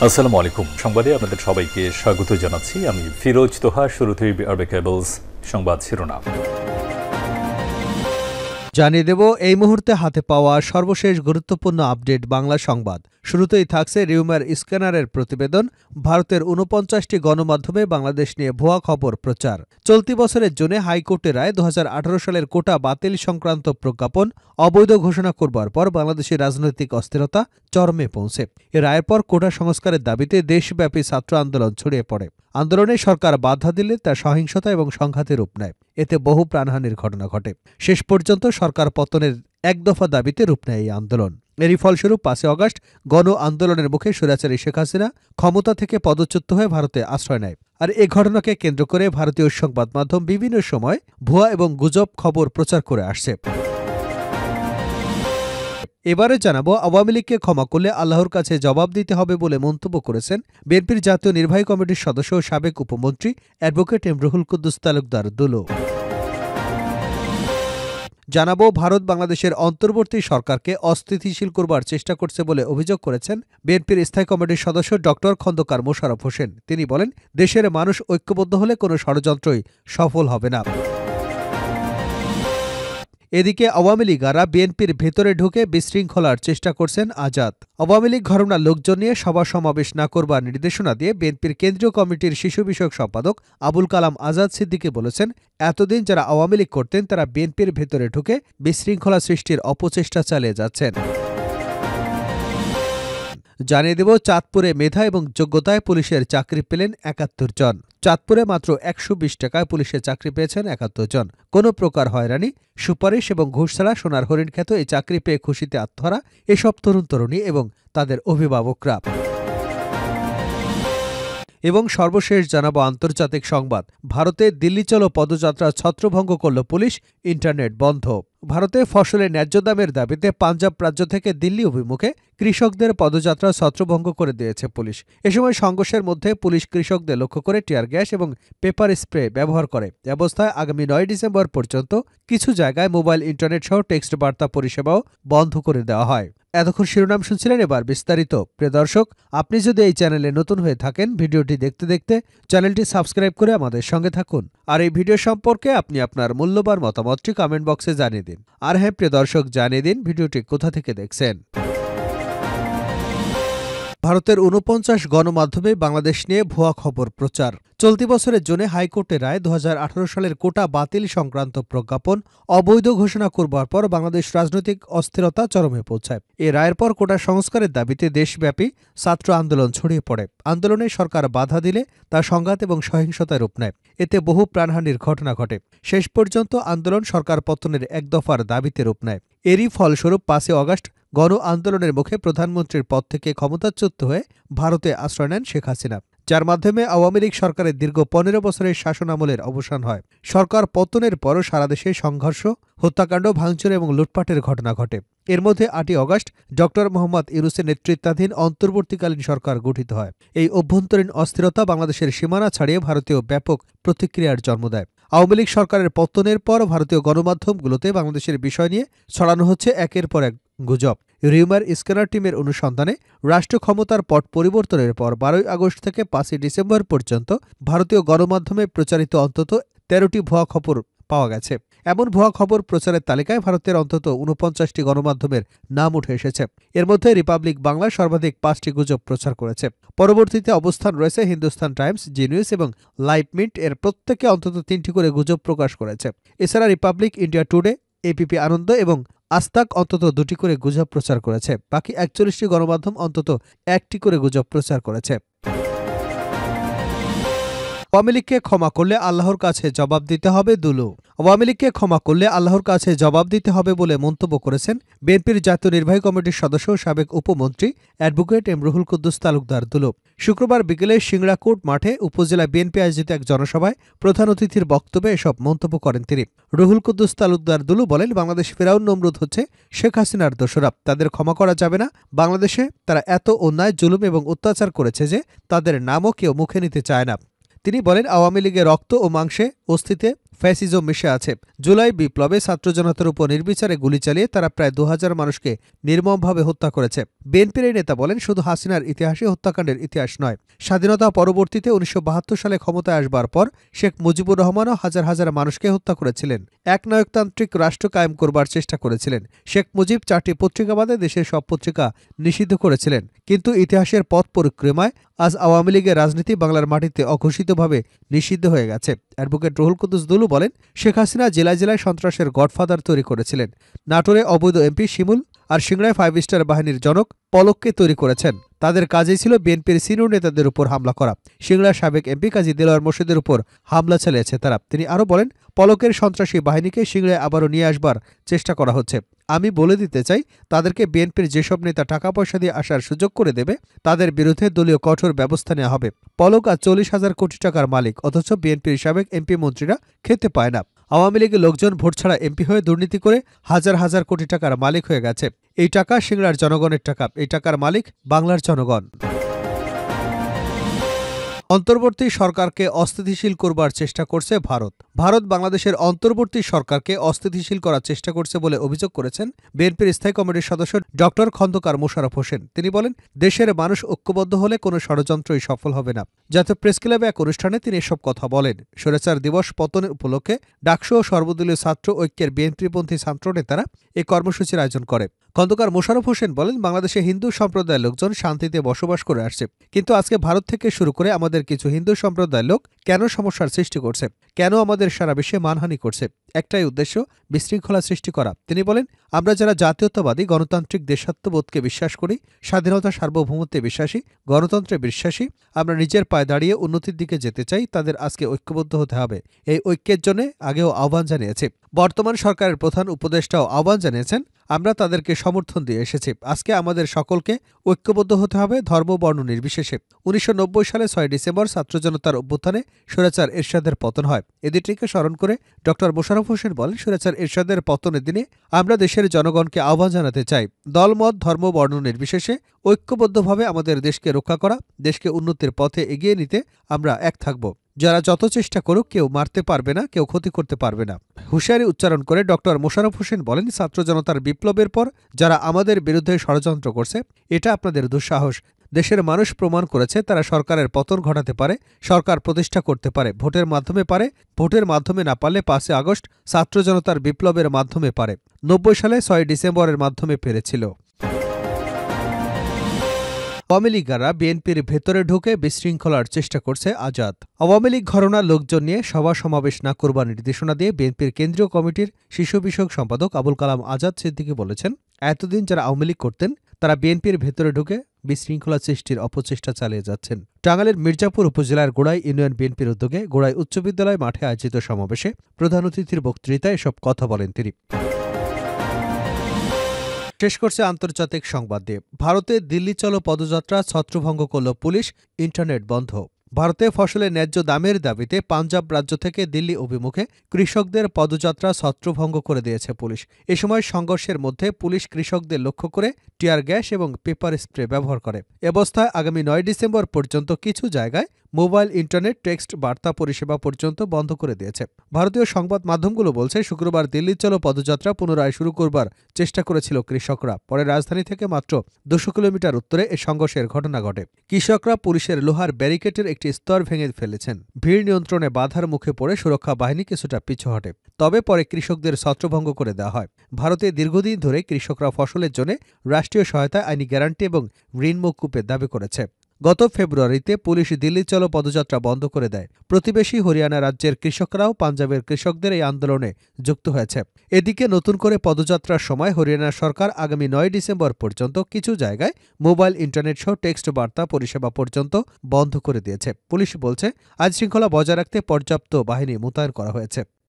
আসসালামু আলাইকুম। সংবাদে আপনাদের সবাইকে স্বাগত জানাচ্ছি। আমি ফিরোজ তোহা। শুরুতেই আরবে কেবলস সংবাদ শিরোনাম জানিয়ে দেব এই মুহূর্তে হাতে পাওয়া সর্বশেষ গুরুত্বপূর্ণ আপডেট বাংলা সংবাদ। শুরুতেই থাকছে রিউমার স্ক্যানারের প্রতিবেদন। ভারতের ৪৯টি গণমাধ্যমে বাংলাদেশ নিয়ে ভুয়া খবর প্রচার। চলতি বছরের জুনে হাইকোর্টের রায় ২০১৮ সালের কোটা বাতিল সংক্রান্ত প্রজ্ঞাপন অবৈধ ঘোষণা করবার পর বাংলাদেশের রাজনৈতিক অস্থিরতা চরমে পৌঁছে। এ রায়ের পর কোটা সংস্কারের দাবিতে দেশব্যাপী ছাত্র আন্দোলন ছড়িয়ে পড়ে। আন্দোলনে সরকার বাধা দিলে তা সহিংসতা এবং সংঘাতের রূপ নেয়। এতে বহু প্রাণহানির ঘটনা ঘটে। শেষ পর্যন্ত সরকার পতনের একদফা দাবিতে রূপ নেয় এই আন্দোলন। এরই ফলস্বরূপ ৫ আগস্ট গণ আন্দোলনের মুখে স্বৈরাচারী শেখ হাসিনা ক্ষমতা থেকে পদচ্যুত হয়ে ভারতে আশ্রয় নেয়। আর এ ঘটনাকে কেন্দ্র করে ভারতীয় সংবাদ মাধ্যম বিভিন্ন সময় ভুয়া এবং গুজব খবর প্রচার করে আসছে। এবারে জানাবো, আওয়ামী লীগকে ক্ষমা করলে আল্লাহর কাছে জবাব দিতে হবে বলে মন্তব্য করেছেন বিএনপির জাতীয় নির্বাহী কমিটির সদস্য ও সাবেক উপমন্ত্রী অ্যাডভোকেট এম রুহুল কুদ্দুস তালুকদার দুলু। জানাবো, ভারত বাংলাদেশের অন্তর্বর্তী সরকারকে অস্থিতিশীল করবার চেষ্টা করছে বলে অভিযোগ করেছেন বিএনপির স্থায়ী কমিটির সদস্য ড খন্দকার মোশাররফ হোসেন। তিনি বলেন, দেশের মানুষ ঐক্যবদ্ধ হলে কোনো ষড়যন্ত্রই সফল হবে না। এদিকে আওয়ামী লীগারা বিএনপির ভেতরে ঢুকে বিশৃঙ্খলার চেষ্টা করছেন আজাদ। আওয়ামী লীগ ঘরনার লোকজন নিয়ে সভা সমাবেশ না করবার নির্দেশনা দিয়ে বিএনপির কেন্দ্রীয় কমিটির শিশু বিষয়ক সম্পাদক আবুল কালাম আজাদ সিদ্দিকী বলেছেন, এতদিন যারা আওয়ামী লীগ করতেন তারা বিএনপির ভেতরে ঢুকে বিশৃঙ্খলা সৃষ্টির অপচেষ্টা চালিয়ে যাচ্ছেন। জানিয়ে দেব, চাঁদপুরে মেধা এবং যোগ্যতায় পুলিশের চাকরি পেলেন ৭১ জন। চাঁদপুরে মাত্র ১২০ টাকায় পুলিশের চাকরি পেয়েছেন ৭১ জন। কোনো প্রকার হয়রানি, সুপারিশ এবং ঘুষ ছাড়া সোনার হরিণ খ্যাত এই চাকরি পেয়ে খুশিতে আত্মহারা এসব তরুণ তরুণী এবং তাদের অভিভাবকরা। এবং সর্বশেষ জানাবো আন্তর্জাতিক সংবাদ। ভারতে দিল্লি চলো পদযাত্রা ছত্রভঙ্গ করল পুলিশ, ইন্টারনেট বন্ধ। ভারতে ফসলের ন্যায্য দামের দাবিতে পাঞ্জাব রাজ্য থেকে দিল্লি অভিমুখে কৃষকদের পদযাত্রা ছত্রভঙ্গ করে দিয়েছে পুলিশ। এ সময় সংঘর্ষের মধ্যে পুলিশ কৃষকদের লক্ষ্য করে টিয়ার গ্যাস এবং পেপার স্প্রে ব্যবহার করে। অবস্থায় আগামী ৯ ডিসেম্বর পর্যন্ত কিছু জায়গায় মোবাইল ইন্টারনেট সহ টেক্সট বার্তা পরিষেবাও বন্ধ করে দেওয়া হয়। এতক্ষণ শিরোনাম শুনছিলেন, এবার বিস্তারিত। প্রিয় দর্শক, আপনি যদি এই চ্যানেলে নতুন হয়ে থাকেন, ভিডিওটি দেখতে দেখতে চ্যানেলটি সাবস্ক্রাইব করে আমাদের সঙ্গে থাকুন। আর এই ভিডিও সম্পর্কে আপনি আপনার মূল্যবান মতামতটি কমেন্ট বক্সে জানিয়ে দিন। আর হ্যাঁ প্রিয় দর্শক, জানিয়ে দিন ভিডিওটি কোথা থেকে দেখছেন। ভারতের ৪৯ গণমাধ্যমে বাংলাদেশ নিয়ে ভুয়া খবর প্রচার। চলতি বছরের জুনে হাইকোর্টের রায় ২০১৮ সালের কোটা বাতিল সংক্রান্ত প্রজ্ঞাপন অবৈধ ঘোষণা করবার পর বাংলাদেশ রাজনৈতিক অস্থিরতা চরমে পৌঁছায়। এ রায়ের পর কোটা সংস্কারের দাবিতে দেশব্যাপী ছাত্র আন্দোলন ছড়িয়ে পড়ে। আন্দোলনে সরকার বাধা দিলে তা সংঘাত এবং সহিংসতায় রূপ নেয়। এতে বহু প্রাণহানির ঘটনা ঘটে। শেষ পর্যন্ত আন্দোলন সরকার পতনের একদফার দাবিতে রূপ নেয়। এরই ফলস্বরূপ ৫ আগস্ট গণ আন্দোলনের মুখে প্রধানমন্ত্রীর পদ থেকে ক্ষমতাচ্যুত হয়ে ভারতে আশ্রয় নেন শেখ হাসিনা, যার মাধ্যমে আওয়ামী লীগ সরকারের দীর্ঘ ১৫ বছরের শাসনামলের অবসান হয়। সরকার পতনের পরও সারা দেশে সংঘর্ষ, হত্যাকাণ্ড, ভাঙচুর এবং লুটপাটের ঘটনা ঘটে। এর মধ্যে ৮ আগস্ট ড মোহাম্মদ ইউনূসের নেতৃত্বাধীন অন্তর্বর্তীকালীন সরকার গঠিত হয়। এই অভ্যন্তরীণ অস্থিরতা বাংলাদেশের সীমানা ছাড়িয়ে ভারতীয় ব্যাপক প্রতিক্রিয়ার জন্ম দেয়। আওয়ামী লীগ সরকারের পতনের পর ভারতীয় গণমাধ্যমগুলোতে বাংলাদেশের বিষয় নিয়ে ছড়ানো হচ্ছে একের পর এক গুজব। রিউমার স্ক্যানার টিমের অনুসন্ধানে রাষ্ট্র ক্ষমতার পট পরিবর্তনের পর ১২ আগস্ট থেকে ৫ ডিসেম্বর পর্যন্ত ভারতীয় গণমাধ্যমে প্রচারিত অন্তত ১৩টি ভুয়া খবর পাওয়া গেছে। এমন ভুয়া খবর প্রচারের তালিকায় ভারতের অন্তত ৪৯টি গণমাধ্যমের নাম উঠে এসেছে। এর মধ্যে রিপাবলিক বাংলা সর্বাধিক ৫টি গুজব প্রচার করেছে। পরবর্তীতে অবস্থান রয়েছে হিন্দুস্তান টাইমস, জি নিউজ এবং লাইভ মিন্ট। এর প্রত্যেকে অন্তত ৩টি করে গুজব প্রকাশ করেছে। এছাড়া রিপাবলিক, ইন্ডিয়া টুডে, এপিপি আনন্দ এবং আস্তাক অন্তত ২টি করে গুজব প্রচার করেছে। বাকি ৪১টি গণমাধ্যম অন্তত ১টি করে গুজব প্রচার করেছে। আওয়ামী লীগকে ক্ষমা করলে আল্লাহর কাছে জবাব দিতে হবে দুলু। আওয়ামী লীগকে ক্ষমা করলে আল্লাহর কাছে জবাব দিতে হবে বলে মন্তব্য করেছেন বিএনপির জাতীয় নির্বাহী কমিটির সদস্য ও সাবেক উপমন্ত্রী অ্যাডভোকেট এম রুহুল কুদ্দুস তালুকদার দুলু। শুক্রবার বিকেলে সিংড়াকোট মাঠে উপজেলা বিএনপি আয়োজিত এক জনসভায় প্রধান অতিথির বক্তব্যে এসব মন্তব্য করেন তিনি। রুহুল কুদ্দুস তালুকদার দুলু বলেন, বাংলাদেশ ফেরাউন নমরুদ হচ্ছে শেখ হাসিনার দোসরা। তাদের ক্ষমা করা যাবে না। বাংলাদেশে তারা এত অন্যায়, জুলুম এবং অত্যাচার করেছে যে তাদের নামও কেউ মুখে নিতে চায় না। তিনি বলেন, আওয়ামী লীগের রক্ত ও মাংসে অস্থিতে ফ্যাসিজম মিশে আছে। জুলাই বিপ্লবে ছাত্র জনতার উপর নির্বিচারে গুলি চালিয়ে তারা প্রায় ২,০০০ মানুষকে নির্মমভাবে হত্যা করেছে। বিএনপির এই নেতা বলেন, শুধু হাসিনার ইতিহাসই হত্যাকাণ্ডের ইতিহাস নয়। স্বাধীনতা পরবর্তীতে ১৯৭২ সালে ক্ষমতায় আসবার পর শেখ মুজিবুর রহমানও হাজার হাজার মানুষকে হত্যা করেছিলেন। একনায়কতান্ত্রিক রাষ্ট্র কায়েম করবার চেষ্টা করেছিলেন। শেখ মুজিব ৪টি পত্রিকা বাদে দেশের সব পত্রিকা নিষিদ্ধ করেছিলেন। কিন্তু ইতিহাসের পথ পরিক্রমায় আজ আওয়ামী লীগের রাজনীতি বাংলার মাটিতে অঘোষিতভাবে নিষিদ্ধ হয়ে গেছে। অ্যাডভোকেট রুহুল কুদ্দুস দুলু বলেন, শেখ হাসিনা জেলায় জেলায় সন্ত্রাসের গডফাদার তৈরি করেছিলেন। নাটোরে অবৈধ এমপি শিমুল আর সিংড়ায় 5 স্টার বাহিনীর জনক পলককে তৈরি করেছেন। তাদের কাজই ছিল বিএনপির সিনিয়র নেতাদের উপর হামলা করা। সিংড়ার সাবেক এমপি কাজী দেলোয়ার মোর্শেদের উপর হামলা চালিয়েছে তারা। তিনি আরও বলেন, পলকের সন্ত্রাসী বাহিনীকে সিংড়ায় আবারও নিয়ে আসবার চেষ্টা করা হচ্ছে। আমি বলে দিতে চাই, তাদেরকে বিএনপির যেসব নেতা টাকা পয়সা দিয়ে আসার সুযোগ করে দেবে, তাদের বিরুদ্ধে দলীয় কঠোর ব্যবস্থা নেওয়া হবে। পলক আজ ৪০,০০০ কোটি টাকার মালিক, অথচ বিএনপির সাবেক এমপি মন্ত্রীরা খেতে পায় না। আওয়ামী লীগের লোকজন ভোট ছাড়া এমপি হয়ে দুর্নীতি করে হাজার হাজার কোটি টাকার মালিক হয়ে গেছে। এই টাকা সিংড়ার জনগণের টাকা। এই টাকার মালিক বাংলার জনগণ। অন্তর্বর্তী সরকারকে অস্থিতিশীল করবার চেষ্টা করছে ভারত। ভারত বাংলাদেশের অন্তর্বর্তী সরকারকে অস্থিতিশীল করার চেষ্টা করছে বলে অভিযোগ করেছেন বিএনপির স্থায়ী কমিটির সদস্য ড খন্দকার মোশাররফ হোসেন। তিনি বলেন, দেশের মানুষ ঐক্যবদ্ধ হলে কোনো ষড়যন্ত্রই সফল হবে না। জাতীয় প্রেসক্লাবে এক অনুষ্ঠানে তিনি এসব কথা বলেন। স্বৈরাচার দিবস পতনের উপলক্ষে ডাকসু ও সর্বদলীয় ছাত্র ঐক্যের বিএনপিপন্থী ছাত্র নেতারা এই কর্মসূচির আয়োজন করে। খন্দকার মোশাররফ হোসেন বলেন, বাংলাদেশে হিন্দু সম্প্রদায়ের লোকজন শান্তিতে বসবাস করে আসছে, কিন্তু আজকে ভারত থেকে শুরু করে আমাদের কিছু হিন্দু সম্প্রদায়ের লোক কেন সমস্যার সৃষ্টি করছে, কেন আমাদের সারা বিশ্বে মানহানি করছে? একটাই উদ্দেশ্য, বিশৃঙ্খলা সৃষ্টি করা। তিনি বলেন, আমরা যারা জাতীয়তাবাদী গণতান্ত্রিক দেশাত্মবোধকে বিশ্বাস করি, স্বাধীনতা সার্বভৌমত্বে বিশ্বাসী, গণতন্ত্রে বিশ্বাসী, আমরা নিজের পায়ে দাঁড়িয়ে উন্নতির দিকে যেতে চাই, তাদের আজকে ঐক্যবদ্ধ হতে হবে। এই ঐক্যের জন্য আগেও আহ্বান জানিয়েছে। বর্তমান সরকারের প্রধান উপদেষ্টাও আহ্বান জানিয়েছেন। আমরা তাদেরকে সমর্থন দিয়ে এসেছি। আজকে আমাদের সকলকে ঐক্যবদ্ধ হতে হবে, ধর্ম বর্ণ নির্বিশেষে। ১৯৯০ সালে ৬ ডিসেম্বর ছাত্র জনতার অভ্যুত্থানে স্বৈরাচার এরশাদের পতন হয়। এদিনটিকে স্মরণ করে ড মোশাররফ হোসেন বলেন, স্বৈরাচার এরশাদের পতনের দিনে আমরা দেশের জনগণকে আহ্বান জানাতে চাই, দলমত ধর্ম বর্ণ নির্বিশেষে ঐক্যবদ্ধভাবে আমাদের দেশকে রক্ষা করা, দেশকে উন্নতির পথে এগিয়ে নিতে আমরা এক থাকব। যারা যত চেষ্টা করুক, কেউ মারতে পারবে না, কেউ ক্ষতি করতে পারবে না। হুঁশিয়ারি উচ্চারণ করে ড মোশাররফ হোসেন বলেন, ছাত্র জনতার বিপ্লবের পর যারা আমাদের বিরুদ্ধে ষড়যন্ত্র করছে, এটা আপনাদের দুঃসাহস। দেশের মানুষ প্রমাণ করেছে তারা সরকারের পতন ঘটাতে পারে, সরকার প্রতিষ্ঠা করতে পারে। ভোটের মাধ্যমে পারে, ভোটের মাধ্যমে না পারলে ৫ আগস্ট ছাত্র জনতার বিপ্লবের মাধ্যমে পারে। ৯০ সালে ৬ ডিসেম্বরের মাধ্যমে পেরেছিল। আওয়ামী লীগাররা বিএনপির ভেতরে ঢুকে বিশৃঙ্খলার চেষ্টা করছে আজাদ। আওয়ামী লীগ ঘরানার লোকজন নিয়ে সভা সমাবেশ না করবার নির্দেশনা দিয়ে বিএনপির কেন্দ্রীয় কমিটির শিশু বিষয়ক সম্পাদক আবুল কালাম আজাদ সিদ্দিকী বলেছেন, এতদিন যারা আওয়ামী লীগ করতেন তারা বিএনপির ভেতরে ঢুকে বিশৃঙ্খলা সৃষ্টির অপচেষ্টা চালিয়ে যাচ্ছেন। টাঙ্গাইলের মির্জাপুর উপজেলার গোড়াই ইউনিয়ন বিএনপির উদ্যোগে গোড়াই উচ্চ বিদ্যালয় মাঠে আয়োজিত সমাবেশে প্রধান অতিথির বক্তৃতায় এসব কথা বলেন তিনি। শেষ করছে আন্তর্জাতিক সংবাদ দিয়ে। ভারতে দিল্লি চলো পদযাত্রা ছত্রভঙ্গ করল পুলিশ, ইন্টারনেট বন্ধ। ভারতে ফসলের ন্যায্য দামের দাবিতে পাঞ্জাব রাজ্য থেকে দিল্লি অভিমুখে কৃষকদের পদযাত্রা ছত্রভঙ্গ করে দিয়েছে পুলিশ। এ সময় সংঘর্ষের মধ্যে পুলিশ কৃষকদের লক্ষ্য করে টিয়ার গ্যাস এবং পেপার স্প্রে ব্যবহার করে। অবস্থায় আগামী ৯ ডিসেম্বর পর্যন্ত কিছু জায়গায় মোবাইল ইন্টারনেট টেক্সট বার্তা পরিষেবা পর্যন্ত বন্ধ করে দিয়েছে। ভারতীয় সংবাদ মাধ্যমগুলো বলছে, শুক্রবার দিল্লি চলো পদযাত্রা পুনরায় শুরু করবার চেষ্টা করেছিল কৃষকরা। পরে রাজধানী থেকে মাত্র ২০০ কিলোমিটার উত্তরে এ সংঘর্ষের ঘটনা ঘটে। কৃষকরা পুলিশের লোহার ব্যারিকেডের একটি স্তর ভেঙে ফেলেছেন। ভিড় নিয়ন্ত্রণে বাধার মুখে পড়ে সুরক্ষা বাহিনী কিছুটা পিছু হটে। তবে পরে কৃষকদের ছত্রভঙ্গ করে দেওয়া হয়। ভারতে দীর্ঘদিন ধরে কৃষকরা ফসলের জন্য রাষ্ট্রীয় সহায়তা, আইনি গ্যারান্টি এবং ঋণ মওকুফের দাবি করেছে। গত ফেব্রুয়ারিতে পুলিশ দিল্লি চলো পদযাত্রা বন্ধ করে দেয়। প্রতিবেশী হরিয়ানা রাজ্যের কৃষকরাও পাঞ্জাবের কৃষকদের এই আন্দোলনে যুক্ত হয়েছে। এদিকে নতুন করে পদযাত্রার সময় হরিয়ানা সরকার আগামী ৯ ডিসেম্বর পর্যন্ত কিছু জায়গায় মোবাইল ইন্টারনেট সহ টেক্সট বার্তা পরিষেবা পর্যন্ত বন্ধ করে দিয়েছে। পুলিশ বলছে, আইনশৃঙ্খলা বজায় রাখতে পর্যাপ্ত বাহিনী মোতায়েন করা হয়েছে।